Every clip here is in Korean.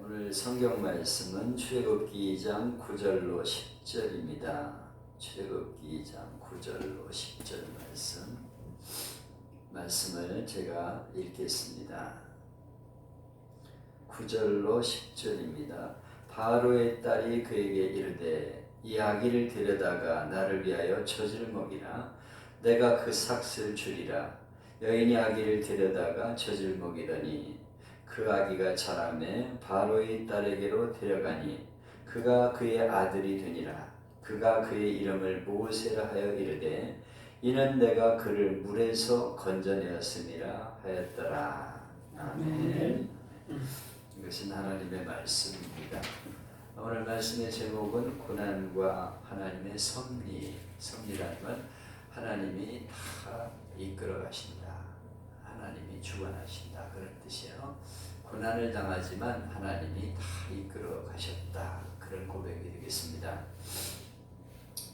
오늘 성경 말씀은 출애굽기 2장 9절로 10절입니다. 출애굽기 2장 9절로 10절 말씀을 제가 읽겠습니다. 9절로 10절입니다. 바로의 딸이 그에게 이르되 이 아기를 데려다가 나를 위하여 젖을 먹이라. 내가 그 삭슬 주리라. 여인이 아기를 데려다가 젖을 먹이더니 그 아기가 자라매 바로의 딸에게로 데려가니 그가 그의 아들이 되니라. 그가 그의 이름을 모세라 하여 이르되 이는 내가 그를 물에서 건져내었음이라 하였더라. 아멘. 이것은 하나님의 말씀입니다. 오늘 말씀의 제목은 고난과 하나님의 섭리라는 건 하나님이 다 이끌어 가신다. 하나님이 주관하신다. 그런 뜻이에요. 고난을 당하지만 하나님이 다 이끌어 가셨다. 그런 고백이 되겠습니다.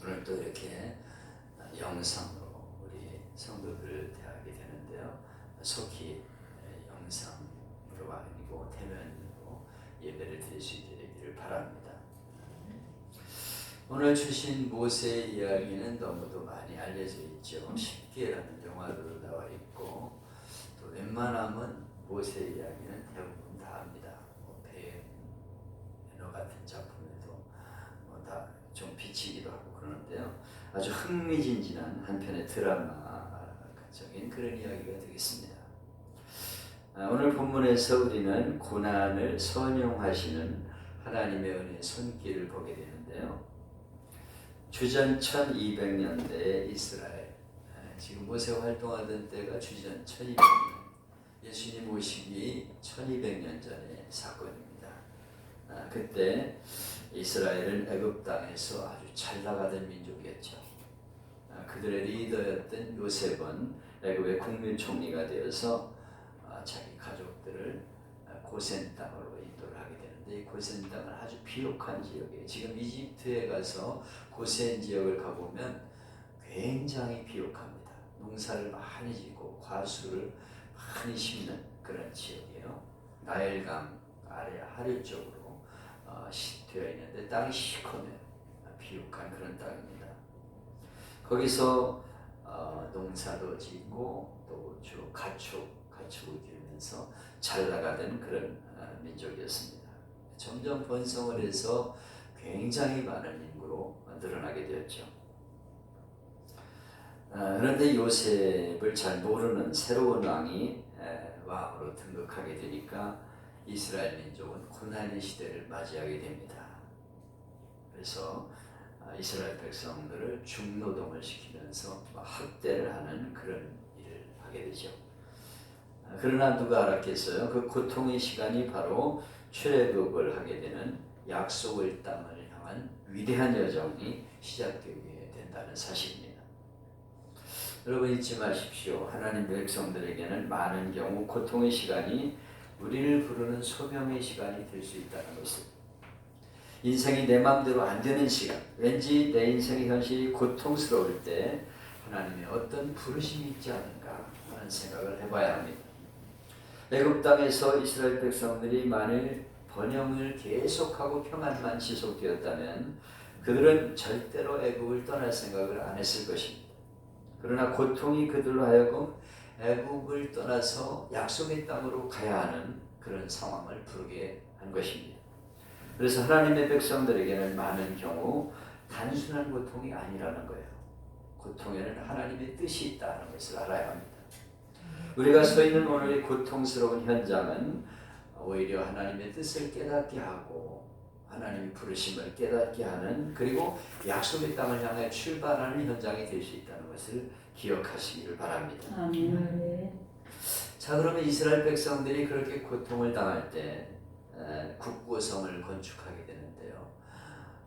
오늘 또 이렇게 영상으로 우리 성도들을 대하게 되는데요. 속히 영상으로 아니고 대면으로 예배를 드릴 수 있기를 바랍니다. 오늘 주신 모세의 이야기는 너무도 많이 알려져 있죠. 10개라는 영화로 나와 있고 또 웬만하면 모세 이야기는 대부분 다 합니다. 배너 같은 작품에도 다 좀 비치기도 하고 그러는데요. 아주 흥미진진한 한편의 드라마적인 그런 이야기가 되겠습니다. 오늘 본문에서 우리는 고난을 선용하시는 하나님의 은혜의 손길을 보게 되는데요. 주전 1200년대의 이스라엘, 지금 모세가 활동하던 때가 주전 1200년, 예수님 오시기 1200년 전의 사건입니다. 그때 이스라엘은 애굽 땅에서 아주 잘 나가던 민족이었죠. 그들의 리더였던 요셉은 애굽의 국민총리가 되어서 자기 가족들을 고센 땅으로 인도를 하게 되는데, 이 고센 땅은 아주 비옥한 지역이에요. 지금 이집트에 가서 고센 지역을 가보면 굉장히 비옥합니다. 농사를 많이 짓고 과수를 많이 심는 그런 지역이에요. 나일강 아래 하류 쪽으로 되어 있는데 땅이 시커매요. 비옥한 그런 땅입니다. 거기서 농사도 짓고 또 가축을 기르면서 잘 나가던 그런 민족이었습니다. 점점 번성을 해서 굉장히 많은 인구로 늘어나게 되었죠. 그런데 요셉을 잘 모르는 새로운 왕이 왕으로 등극하게 되니까 이스라엘 민족은 고난의 시대를 맞이하게 됩니다. 그래서 이스라엘 백성들을 중노동을 시키면서 학대를 하는 그런 일을 하게 되죠. 그러나 누가 알았겠어요? 그 고통의 시간이 바로 출애굽을 하게 되는 약속의 땅을 향한 위대한 여정이 시작되게 된다는 사실입니다. 여러분 잊지 마십시오. 하나님 백성들에게는 많은 경우 고통의 시간이 우리를 부르는 소명의 시간이 될 수 있다는 것을, 인생이 내 마음대로 안 되는 시간, 왠지 내 인생의 현실이 고통스러울 때 하나님의 어떤 부르심이 있지 않은가 하는 생각을 해봐야 합니다. 애굽 땅에서 이스라엘 백성들이 만일 번영을 계속하고 평안만 지속되었다면 그들은 절대로 애굽을 떠날 생각을 안 했을 것입니다. 그러나 고통이 그들로 하여금 애굽을 떠나서 약속의 땅으로 가야 하는 그런 상황을 부르게 한 것입니다. 그래서 하나님의 백성들에게는 많은 경우 단순한 고통이 아니라는 거예요. 고통에는 하나님의 뜻이 있다는 것을 알아야 합니다. 우리가 서 있는 오늘의 고통스러운 현장은 오히려 하나님의 뜻을 깨닫게 하고 하나님의 부르심을 깨닫게 하는, 그리고 약속의 땅을 향해 출발하는 현장이 될 수 있다는 것을 기억하시기를 바랍니다. 아멘. 자, 그러면 이스라엘 백성들이 그렇게 고통을 당할 때 국고성을 건축하게 되는데요.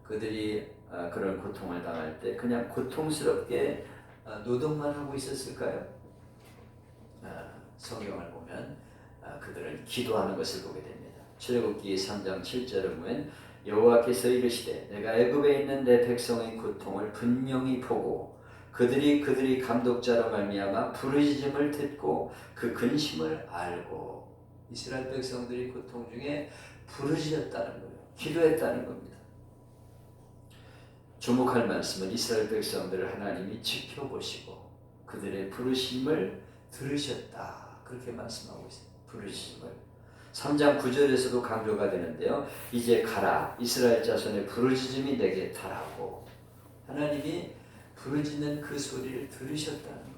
그들이 그런 고통을 당할 때 그냥 고통스럽게 노동만 하고 있었을까요? 성경을 보면 그들은 기도하는 것을 보게 됩니다. 출애굽기 3장 7절을 보면 여호와께서 이르시되 내가 애굽에 있는 내 백성의 고통을 분명히 보고 그들이 감독자로 말미암아 부르짖음을 듣고 그 근심을 알고, 이스라엘 백성들이 고통 중에 부르짖었다는 거예요. 기도했다는 겁니다. 주목할 말씀은 이스라엘 백성들을 하나님이 지켜보시고 그들의 부르심을 들으셨다. 그렇게 말씀하고 있어요. 부르심을. 3장 9절에서도 강조가 되는데요. 이제 가라. 이스라엘 자손의 부르짖음이 내게 달하고. 하나님이 부르짖는 그 소리를 들으셨다는 거예요.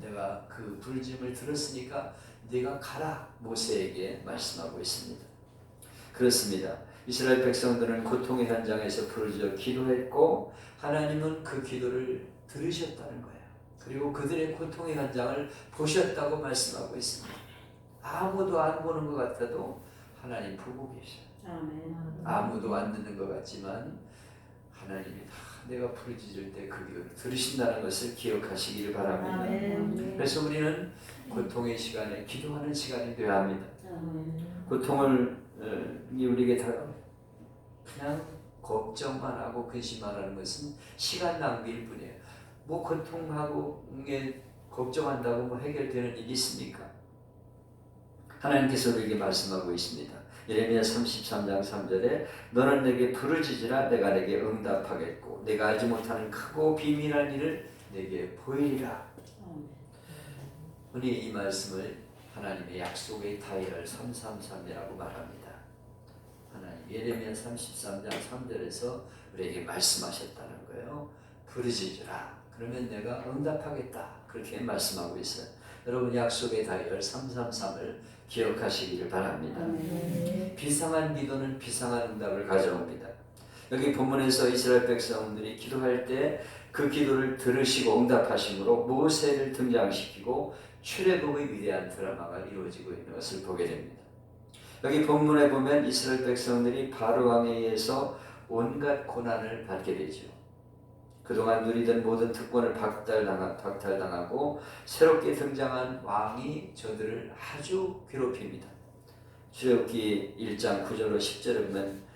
내가 그 부르짖음을 들었으니까 네가 가라. 모세에게 말씀하고 있습니다. 그렇습니다. 이스라엘 백성들은 고통의 현장에서 부르짖어 기도했고 하나님은 그 기도를 들으셨다는 거예요. 그리고 그들의 고통의 현장을 보셨다고 말씀하고 있습니다. 아무도 안 보는 것 같아도 하나님 보고 계셔요. 아무도 안 듣는 것 같지만 하나님이 다 내가 부르짖을 때 그 기도를 들으신다는 것을 기억하시기를 바랍니다. 그래서 우리는 고통의 시간에 기도하는 시간이 되어야 합니다. 고통을 우리에게 다 그냥 걱정만 하고 근심만 하는 것은 시간 낭비일 뿐이에요. 뭐 고통하고 걱정한다고 뭐 해결되는 일이 있습니까? 하나님께서 우리에게 말씀하고 있습니다. 예레미야 33장 3절에 너는 내게 부르짖으라 내가 내게 응답하겠고 내가 알지 못하는 크고 비밀한 일을 내게 보이리라. 우리 이 말씀을 하나님의 약속의 다이얼 333이라고 말합니다. 하나님 예레미야 33장 3절에서 우리에게 말씀하셨다는 거예요. 부르짖으라. 그러면 내가 응답하겠다. 그렇게 말씀하고 있어요. 여러분 약속의 다이얼 333을 기억하시기를 바랍니다. 비상한 기도는 비상한 응답을 가져옵니다. 여기 본문에서 이스라엘 백성들이 기도할 때 그 기도를 들으시고 응답하심으로 모세를 등장시키고 출애굽의 위대한 드라마가 이루어지고 있는 것을 보게 됩니다. 여기 본문에 보면 이스라엘 백성들이 바로 왕에 의해서 온갖 고난을 받게 되죠. 그동안 누리던 모든 특권을 박탈당하고 새롭게 등장한 왕이 저들을 아주 괴롭힙니다. 출애굽기 1장 9절로 10절에 보면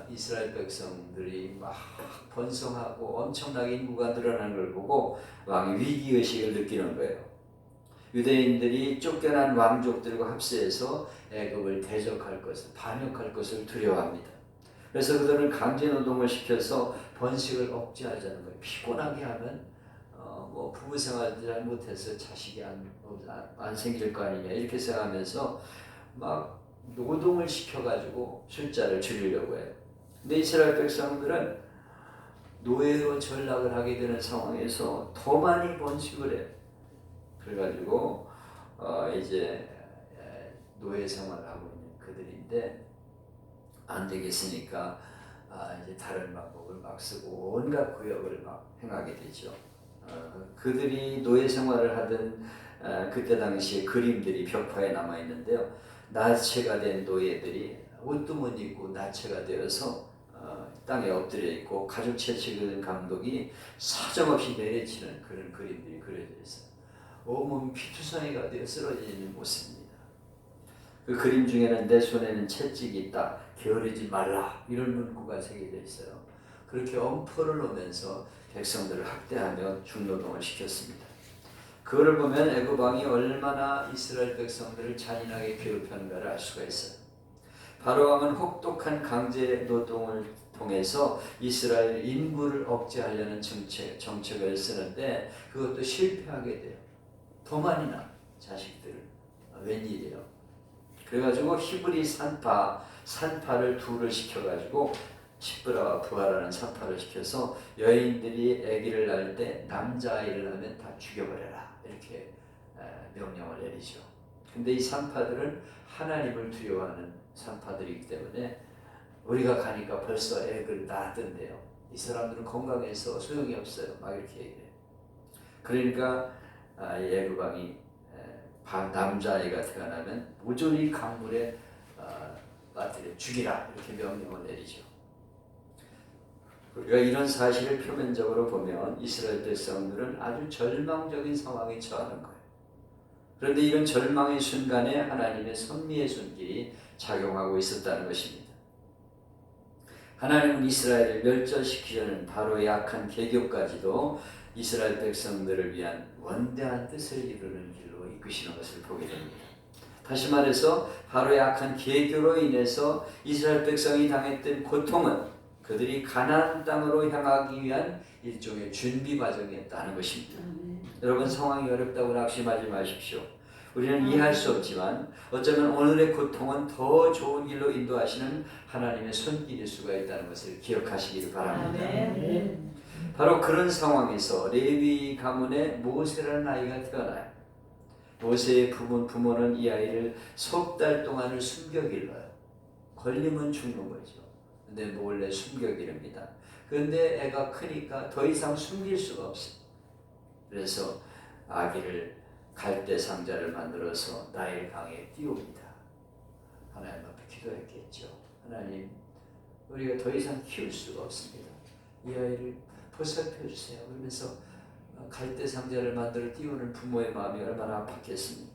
이스라엘 백성들이 막 번성하고 엄청나게 인구가 늘어나는 걸 보고 왕이 위기의식을 느끼는 거예요. 유대인들이 쫓겨난 왕족들과 합세해서 애굽을 대적할 것을, 반역할 것을 두려워합니다. 그래서 그들은 강제노동을 시켜서 번식을 억제하자는 거예요. 피곤하게 하면 뭐 부부 생활을 잘 못해서 자식이 안 생길 거 아니냐 이렇게 생각하면서 막 노동을 시켜가지고 숫자를 줄이려고 해요. 근데 이스라엘 백성들은 노예로 전락을 하게 되는 상황에서 더 많이 번식을 해요. 그래가지고 이제 노예 생활을 하고 있는 그들인데 안 되겠으니까 이제 다른 방법을 막 쓰고 온갖 구역을 막 행하게 되죠. 그들이 노예 생활을 하던 그때 당시에 그림들이 벽화에 남아 있는데요. 나체가 된 노예들이 옷도 못 입고 나체가 되어서 땅에 엎드려 있고 가죽 채취된 감독이 사정없이 내리치는 그런 그림들이 그려져 있어요. 온몸 피투성이가 되어 쓰러지는 모습입니다. 그 그림 중에는 내 손에는 채찍이 있다. 게으르지 말라. 이런 문구가 새겨져 있어요. 그렇게 엄포를 놓으면서 백성들을 학대하며 중노동을 시켰습니다. 그거를 보면 애굽 왕이 얼마나 이스라엘 백성들을 잔인하게 괴롭혔는가를 알 수가 있어요. 바로 왕은 혹독한 강제 노동을 통해서 이스라엘 인구를 억제하려는 정책을 쓰는데 그것도 실패하게 돼요. 더 많이 나 자식들을. 웬일이에요? 그래가지고 히브리 산파를 둘을 시켜가지고 시브라와 부하라는 산파를 시켜서 여인들이 아기를 낳을 때 남자아이를 낳으면 다 죽여버려라 이렇게 명령을 내리죠. 근데 이 산파들은 하나님을 두려워하는 산파들이기 때문에 우리가 가니까 벌써 애를 낳았던데요. 이 사람들은 건강해서 소용이 없어요. 막 이렇게 얘기해요. 그러니까 애굽 왕이 남자아이가 태어나면 모조리 강물에 빠뜨려 죽이라 이렇게 명령을 내리죠. 우리가 이런 사실을 표면적으로 보면 이스라엘 백성들은 아주 절망적인 상황에 처하는 거예요. 그런데 이런 절망의 순간에 하나님의 섭리의 손길이 작용하고 있었다는 것입니다. 하나님은 이스라엘을 멸절시키려는 바로의 악한 계교까지도 이스라엘 백성들을 위한 원대한 뜻을 이루는 길로 이끄시는 것을 보게 됩니다. 다시 말해서 바로의 악한 계교로 인해서 이스라엘 백성이 당했던 고통은 그들이 가나안 땅으로 향하기 위한 일종의 준비 과정이었다는 것입니다. 여러분, 상황이 어렵다고 낙심하지 마십시오. 우리는 이해할 수 없지만 어쩌면 오늘의 고통은 더 좋은 길로 인도하시는 하나님의 손길일 수가 있다는 것을 기억하시기를 바랍니다. 바로 그런 상황에서 레위 가문에 모세라는 아이가 태어나요. 모세의 부모는 이 아이를 석 달 동안을 숨겨 길러요. 걸리면 죽는 거죠. 근데 몰래 숨겨 기릅니다. 그런데 애가 크니까 더 이상 숨길 수가 없어요. 그래서 아기를 갈대 상자를 만들어서 나일 강에 띄웁니다. 하나님 앞에 기도했겠죠. 하나님, 우리가 더 이상 키울 수가 없습니다. 이 아이를 보살펴 주세요. 그러면서 갈대 상자를 만들어 띄우는 부모의 마음이 얼마나 아팠겠습니까?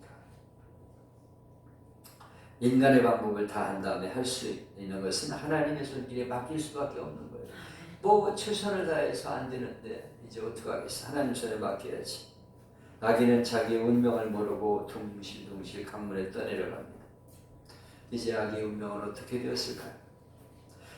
인간의 방법을 다 한 다음에 할 수 있는 것은 하나님의 손길에 맡길 수밖에 없는 거예요. 뭐 최선을 다해서 안 되는데 이제 어떡하겠어? 하나님 손에 맡겨야지. 아기는 자기의 운명을 모르고 둥실둥실 강물에 떠내려갑니다. 이제 아기의 운명은 어떻게 되었을까요?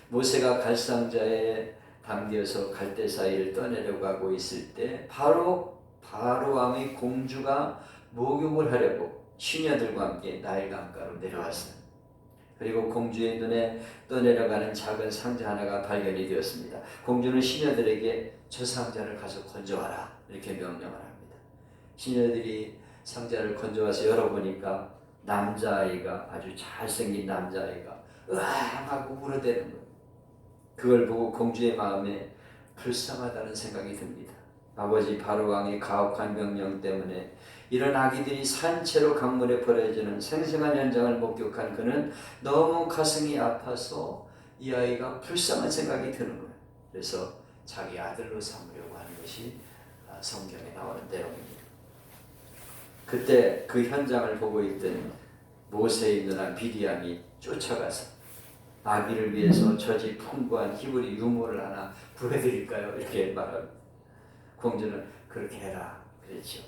모세가 갈상자에 담겨서 갈대 사이를 떠내려가고 있을 때 바로 왕의 공주가 목욕을 하려고 시녀들과 함께 나일 강가로 내려왔어요. 그리고 공주의 눈에 떠내려가는 작은 상자 하나가 발견이 되었습니다. 공주는 시녀들에게 저 상자를 가서 건져와라 이렇게 명령을 합니다. 시녀들이 상자를 건져와서 열어보니까 남자아이가, 아주 잘생긴 남자아이가 으앙 하고 울어대는 거예요. 그걸 보고 공주의 마음에 불쌍하다는 생각이 듭니다. 아버지 바로왕의 가혹한 명령 때문에 이런 아기들이 산채로 강물에 버려지는 생생한 현장을 목격한 그는 너무 가슴이 아파서 이 아이가 불쌍한 생각이 드는 거예요. 그래서 자기 아들로 삼으려고 하는 것이 성경에 나오는 내용입니다. 그때 그 현장을 보고 있던 모세의 누나 미디안이 쫓아가서 아기를 위해서 저 집 풍부한 히브리 유모를 하나 구해드릴까요? 이렇게 말합니다. 공주는 그렇게 해라 그랬죠.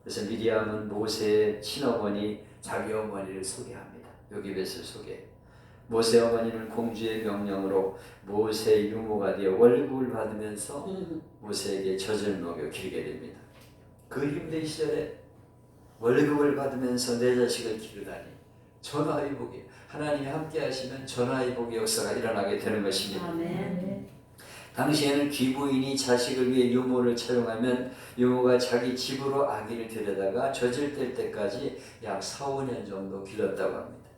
그래서 미디안은 모세의 친어머니 자기 어머니를 소개합니다. 요기벳을 소개해요. 모세 어머니는 공주의 명령으로 모세의 유모가 되어 월급을 받으면서 모세에게 젖을 먹여 기르게 됩니다. 그 힘든 시절에 월급을 받으면서 내 자식을 기르다니 전화위복이, 하나님이 함께 하시면 전화위복의 역사가 일어나게 되는 것입니다. 아멘. 당시에는 귀부인이 자식을 위해 유모를 채용하면 유모가 자기 집으로 아기를 데려다가 젖을 뗄 때까지 약 4, 5년 정도 길렀다고 합니다.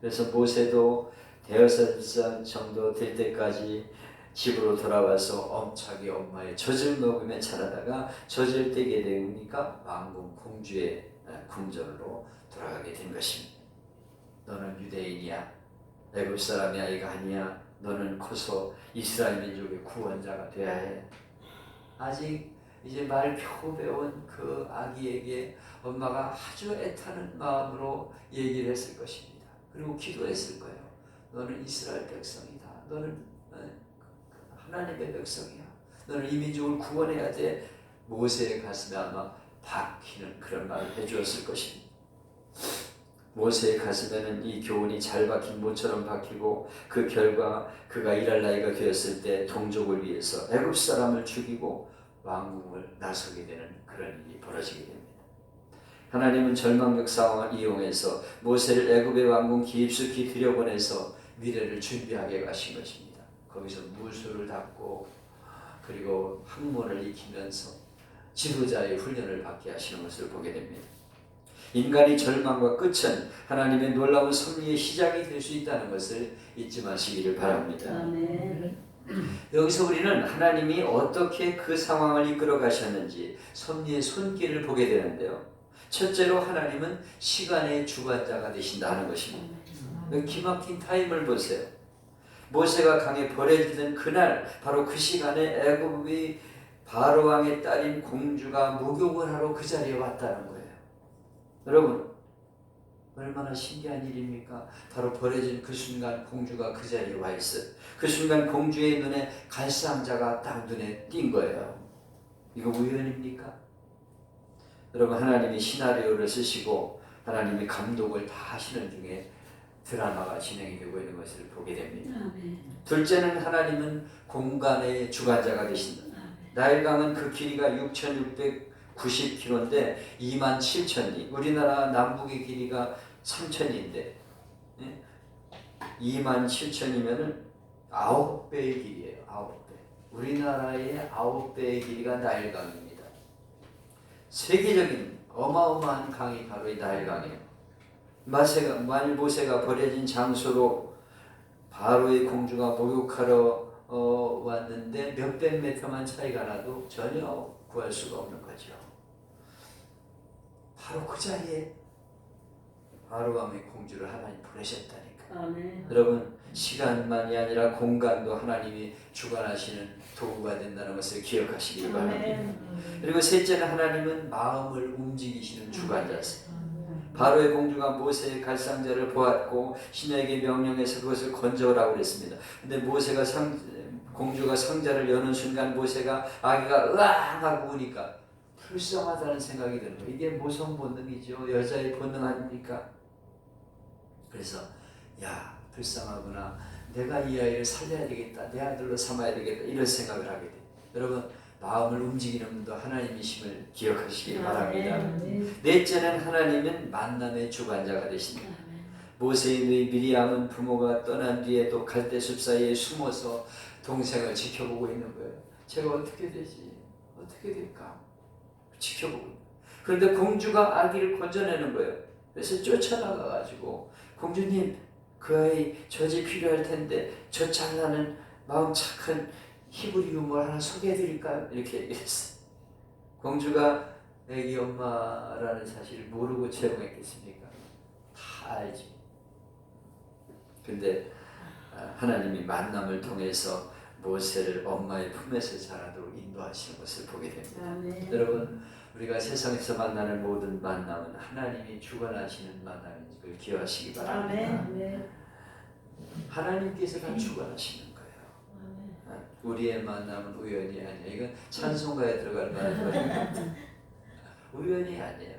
그래서 모세도 대여섯 살 정도 될 때까지 집으로 돌아와서 자기 엄마의 젖을 먹으며 자라다가 젖을 떼게 되니까 왕궁 공주의 궁전으로 돌아가게 된 것입니다. 너는 유대인이야. 애굽 사람이 아이가 아니야. 너는 커서 이스라엘 민족의 구원자가 되어야 해. 아직 이제 말 겨우 배운 그 아기에게 엄마가 아주 애타는 마음으로 얘기를 했을 것입니다. 그리고 기도했을 거예요. 너는 이스라엘 백성이다. 너는 하나님의 백성이야. 너는 이 민족을 구원해야 돼. 모세의 가슴에 아마 박히는 그런 말을 해주었을 것입니다. 모세의 가슴에는 이 교훈이 잘 박힌 모처럼 박히고 그 결과 그가 일할 나이가 되었을 때 동족을 위해서 애굽 사람을 죽이고 왕궁을 나서게 되는 그런 일이 벌어지게 됩니다. 하나님은 절망적 상황을 이용해서 모세를 애굽의 왕궁 깊숙이 들여보내서 미래를 준비하게 하신 것입니다. 거기서 무술을 닦고 그리고 학문을 익히면서 지도자의 훈련을 받게 하시는 것을 보게 됩니다. 인간의 절망과 끝은 하나님의 놀라운 섭리의 시작이 될 수 있다는 것을 잊지 마시기를 바랍니다. 아멘. 여기서 우리는 하나님이 어떻게 그 상황을 이끌어 가셨는지 섭리의 손길을 보게 되는데요. 첫째로 하나님은 시간의 주관자가 되신다는 것입니다. 기막힌 타임을 보세요. 모세가 강에 버려지던 그날 바로 그 시간에 애굽의 바로왕의 딸인 공주가 목욕을 하러 그 자리에 왔다는 거예요. 여러분, 얼마나 신기한 일입니까? 바로 버려진 그 순간 공주가 그 자리에 와 있어요. 그 순간 공주의 눈에 갈상자가 딱 눈에 띈 거예요. 이거 우연입니까? 여러분, 하나님이 시나리오를 쓰시고 하나님의 감독을 다 하시는 중에 드라마가 진행이 되고 있는 것을 보게 됩니다. 둘째는 하나님은 공간의 주관자가 되신다. 나일강은 그 길이가 6,690km인데 27,000리. 우리나라 남북의 길이가 3,000리인데 27,000이면은 9배의 길이에요. 9배. 우리나라의 9배의 길이가 나일강입니다. 세계적인 어마어마한 강이 바로 이 나일강이에요. 만일 모세가 버려진 장소로 바로의 공주가 목욕하러 왔는데 몇백 미터만 차이가 나도 전혀 구할 수가 없는 거죠. 바로 그 자리에 바로왕의 공주를 하나님 보내셨다니까. 아멘. 여러분, 시간만이 아니라 공간도 하나님이 주관하시는 도구가 된다는 것을 기억하시기 바랍니다. 그리고 셋째는 하나님은 마음을 움직이시는 주관자세요. 바로의 공주가 모세의 갈상자를 보았고 신에게 명령해서 그것을 건져오라고 그랬습니다. 근데 모세가 공주가 상자를 여는 순간 모세가 아기가 으앙 하고 우니까 불쌍하다는 생각이 드는 거예요. 이게 모성 본능이죠. 여자의 본능 아닙니까? 그래서 야, 불쌍하구나. 내가 이 아이를 살려야 되겠다. 내 아들로 삼아야 되겠다. 이런 생각을 하게 돼요. 여러분, 마음을 움직이는 분도 하나님이심을 기억하시기 바랍니다. 넷째는 하나님은 만남의 주관자가 되십니다. 모세의 누이 미리암은 부모가 떠난 뒤에도 갈대숲 사이에 숨어서 동생을 지켜보고 있는 거예요. 제가 어떻게 되지? 어떻게 될까? 지켜보고 있는 거예요. 그런데 공주가 아기를 건져내는 거예요. 그래서 쫓아나가가지고 공주님, 그 아이 젖이 필요할 텐데 젖 잘 나는 마음 착한 히브리 유물 하나 소개해드릴까요? 이렇게 얘기했어요. 공주가 애기 엄마라는 사실을 모르고 채용했겠습니까? 다 알지. 근데 하나님이 만남을 통해서 모세를 엄마의 품에서 자라도록 인도하시는 것을 보게 됩니다. 여러분, 우리가 세상에서 만나는 모든 만남은 하나님이 주관하시는 만남인 걸 기억하시기 바랍니다. 하나님께서 다 주관하시는 거예요. 우리의 만남은 우연이 아니에요. 이건 찬송가에 들어갈 만한 우연이 아니에요.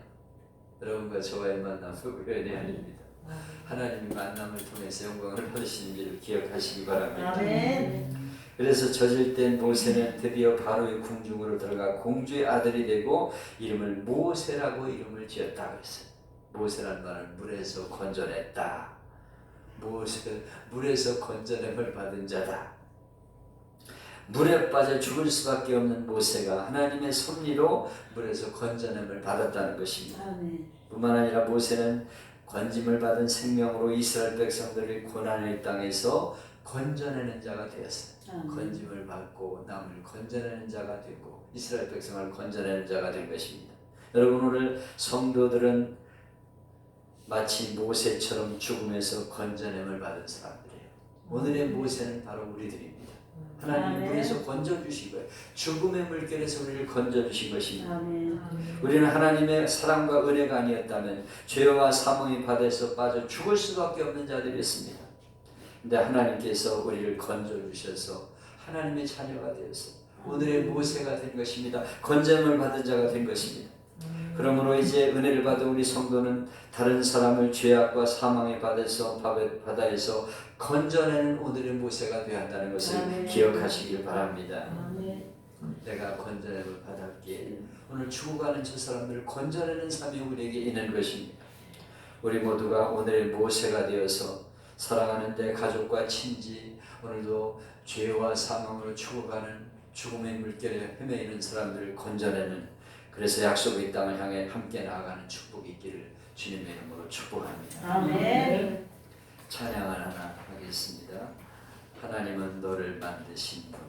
여러분과 저와의 만남은 우연이 아닙니다. 하나님이 만남을 통해서 영광을 받으시는 일을 기억하시기 바랍니다. 그래서 젖을 땐 모세는 드디어 바로의 궁중으로 들어가 공주의 아들이 되고 이름을 모세라고 이름을 지었다고 했어요. 모세란 말은 물에서 건져냈다. 물에서 건져냄을 받은 자다. 물에 빠져 죽을 수밖에 없는 모세가 하나님의 섭리로 물에서 건져냄을 받았다는 것입니다. 뿐만 아니라 모세는 건짐을 받은 생명으로 이스라엘 백성들을 고난의 땅에서 건져내는 자가 되었어요. 건짐을 받고 남을 건져내는 자가 되고 이스라엘 백성을 건져내는 자가 된 것입니다. 여러분, 오늘 성도들은 마치 모세처럼 죽음에서 건져냄을 받은 사람들이에요. 오늘의 모세는 바로 우리들입니다. 하나님이 물에서 건져주신 거예요. 죽음의 물결에서 우리를 건져주신 것입니다. 우리는 하나님의 사랑과 은혜가 아니었다면 죄와 사망의 바다에서 빠져 죽을 수밖에 없는 자들이었습니다. 근데 하나님께서 우리를 건져주셔서 하나님의 자녀가 되어서 오늘의 모세가 된 것입니다. 건져냄을 받은 자가 된 것입니다. 그러므로 이제 은혜를 받은 우리 성도는 다른 사람을 죄악과 사망의 바다에서 건져내는 오늘의 모세가 되어야 한다는 것을 기억하시길 바랍니다. 내가 건져냄을 받았기에 오늘 죽어가는 저 사람들을 건져내는 삶이 우리에게 있는 것입니다. 우리 모두가 오늘의 모세가 되어서 사랑하는 내 가족과 친지, 오늘도 죄와 사망으로 죽어가는 죽음의 물결에 헤매이는 사람들을 건져내는, 그래서 약속의 땅을 향해 함께 나아가는 축복이 있기를 주님의 이름으로 축복합니다. 아멘. 찬양을 하나 하겠습니다. 하나님은 너를 만드신 분.